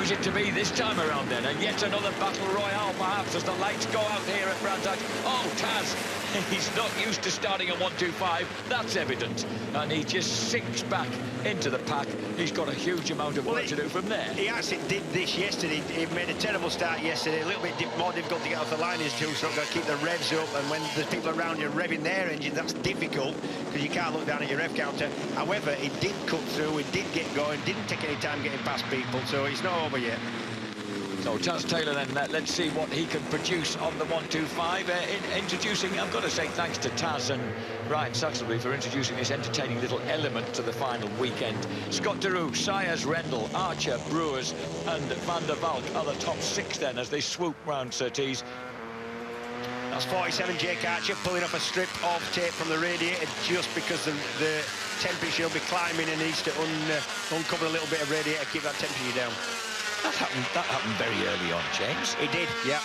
Who's it to be this time around then? And yet another battle royale perhaps as the lights go out here at Brands Hatch. Oh, Taz, he's not used to starting at 125, that's evident. And he just sinks back into the pack. He's got a huge amount of work to do from there. He actually did this yesterday. He made a terrible start yesterday, a little bit more difficult to get off the line as two, so got to keep the revs up, and when there's people around you revving their engine, that's difficult because you can't look down at your rev counter. However, he did cut through, he did get going, didn't take any time getting past people, so it's not over yet. So Taz Taylor then, let's see what he can produce on the 125. Introducing, I've got to say thanks to Taz and Ryan Saxelby for introducing this entertaining little element to the final weekend. Scott Deroo, Sayers, Rendell, Archer, Brewers and Van der Valk are the top 6 then as they swoop round Surtees. That's 47 Jake Archer pulling off a strip of tape from the radiator just because the temperature will be climbing and needs to uncover a little bit of radiator, keep that temperature down. That happened very early on, James. It did, yeah.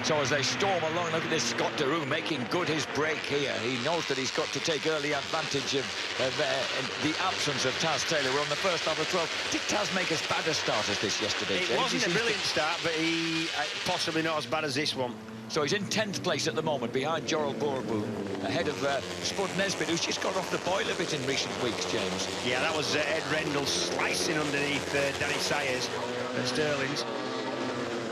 So as they storm along, look at this Scott Deroo making good his break here. He knows that he's got to take early advantage of the absence of Taz Taylor. We're on the first lap of 12. Did Taz make as bad a start as this yesterday, James? It wasn't a brilliant start, but he possibly not as bad as this one. So he's in 10th place at the moment, behind Jorrel Boerboel, ahead of Spud Nesbitt, who's just got off the boil a bit in recent weeks, James. Yeah, that was Ed Rendell slicing underneath Danny Sayers at Sterling's.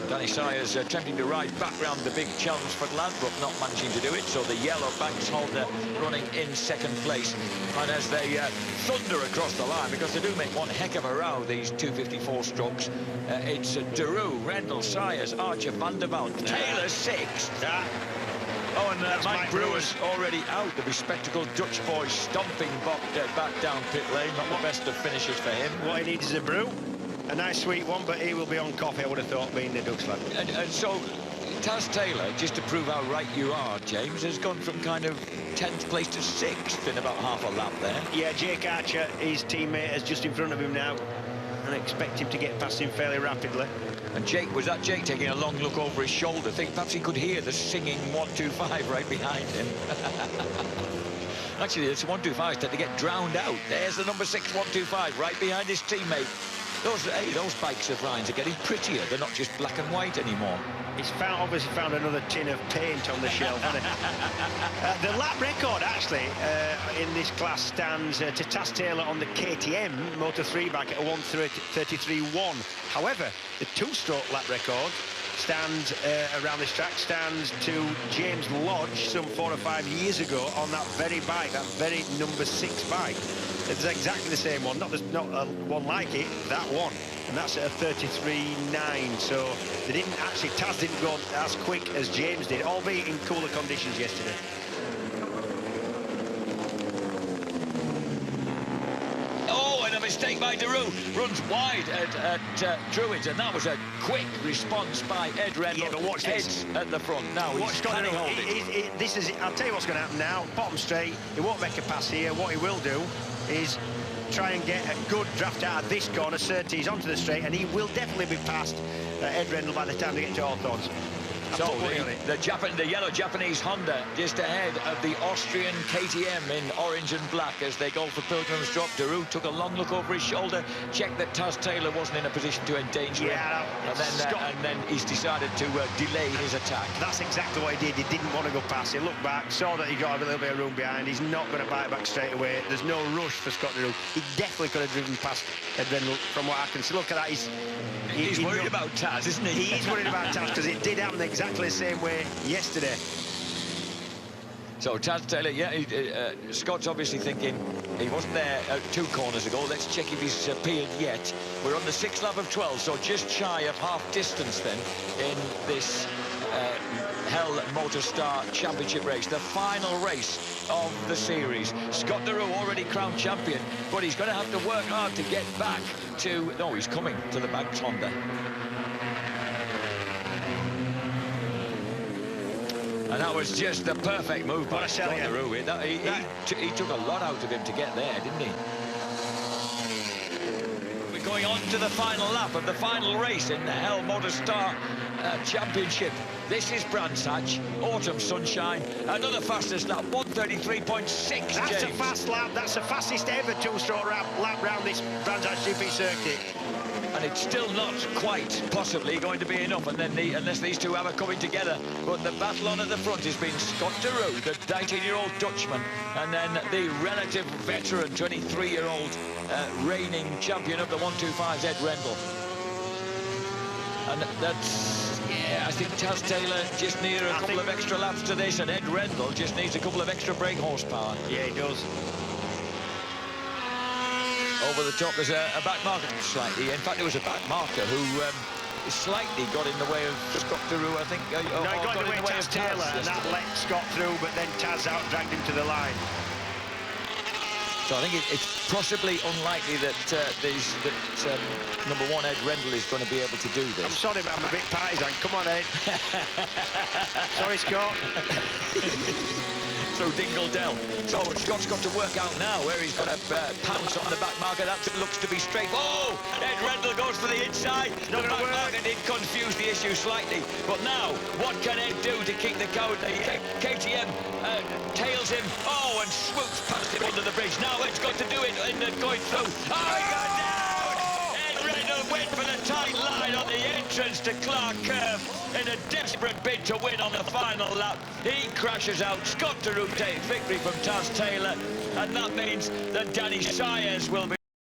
Danny Sayers attempting to ride back round the big Chelmsford lad, but not managing to do it. So the yellow Banks Honda running in 2nd place. And as they thunder across the line, because they do make one heck of a row, these 254 strokes, it's Deroo, Rendell, Sayers, Archer, Van der Valk, Taylor 6th. Oh, and Mike Brewer's already out. The bespectacled Dutch boy stomping back down pit lane. Not the best of finishes for him. What he needs is a brew. A nice sweet one, but he will be on coffee, I would have thought, being the Dutch lad. And so, Taz Taylor, just to prove how right you are, James, has gone from kind of 10th place to 6th in about half a lap there. Yeah, Jake Archer, his teammate, is just in front of him now, and I expect him to get past him fairly rapidly. And Jake, was that Jake taking a long look over his shoulder? I think perhaps he could hear the singing 125 right behind him. Actually, this 125 tend to get drowned out. There's the number 6 125 right behind his teammate. Those bikes of Ryan's are getting prettier. They're not just black and white anymore. He's obviously found another tin of paint on the shelf, hasn't he? The lap record, actually, in this class stands to Taz Taylor on the KTM Moto3 bike at a 1:33.1. However, the 2-stroke lap record stands around this track stands to James Lodge some 4 or 5 years ago on that very bike, that very number 6 bike. It's exactly the same one, not one like it, that one, and that's at a 33.9. So they didn't actually, Taz didn't go as quick as James did, albeit in cooler conditions yesterday. Oh, and a mistake by Deroo. Runs wide at Druids, and that was a quick response by Ed Rendell. Yeah, but watch this. At the front. Now he's trying to hold it. This is, I'll tell you what's going to happen now. Bottom straight, he won't make a pass here. What he will do is try and get a good draft out of this corner. Surtees onto the straight, and he will definitely be past Ed Rendell by the time they get to Hawthorns. So the yellow Japanese Honda just ahead of the Austrian KTM in orange and black as they go for Pilgrim's Drop. Deroo took a long look over his shoulder, checked that Taz Taylor wasn't in a position to endanger him, and then he's decided to delay his attack. That's exactly what he did. He didn't want to go past. He looked back, saw that he got a little bit of room behind. He's not going to bite back straight away. There's no rush for Scott Deroo. He definitely could have driven past Ed Rendell from what I can see. Look at that. He's worried about Taz, isn't he? He is worried about Taz because it did happen exactly the same way yesterday. So Taz Taylor, yeah, Scott's obviously thinking he wasn't there 2 corners ago. Let's check if he's appeared yet. We're on the 6th lap of 12, so just shy of half distance then in this Hell Motostar Championship race, the final race of the series. Scott Deroo already crowned champion, but he's going to have to work hard to get back to... No, he's coming to the Banks Honda. And that was just the perfect move by Scott Deroo. He took a lot out of him to get there, didn't he? We're going on to the final lap of the final race in the Hell Motostar Championship. This is Brands Hatch, autumn sunshine, another fastest lap, 1:33.6. That's a fast lap. That's the fastest ever 2-stroke lap round this Brands Hatch GP circuit. and it's still not quite possibly going to be enough, and then unless these two have a coming together. But the battle on at the front has been Scott de Roo, the 19-year-old Dutchman, and then the relative veteran 23-year-old reigning champion of the 125's Ed Rendell. And that's, yeah, I think Taz Taylor just near a couple of extra laps to this, and Ed Rendell just needs a couple of extra brake horsepower. Yeah, he does. Over the top, there's a back marker slightly. In fact, it was a back marker who slightly got in the way of Scott de Roo, I think. No, he got in the way of Taz Taylor, and that let Scott through, but then Taz out-dragged him to the line. So I think it's possibly unlikely that number one, Ed Rendell, is going to be able to do this. I'm sorry, but I'm a bit partisan. Come on, Ed. Sorry, Scott. So Dingle-Dell. So Scott's got to work out now where he's got to pounce on the back marker. That looks to be straight. Oh! Ed Rendell goes for the inside. The back marker did confuse the issue slightly. But now, what can Ed do to keep the KTM tails him. Oh, and swoops past him under the bridge. Now Ed's got to do it in going through. Oh, he got down! Ed Rendell went for the tight line on the entrance to Clark Curve in a desperate bid to win on the final lap. He crashes out. Scott de Roo takes victory from Taz Taylor, and that means that Danny Saez will be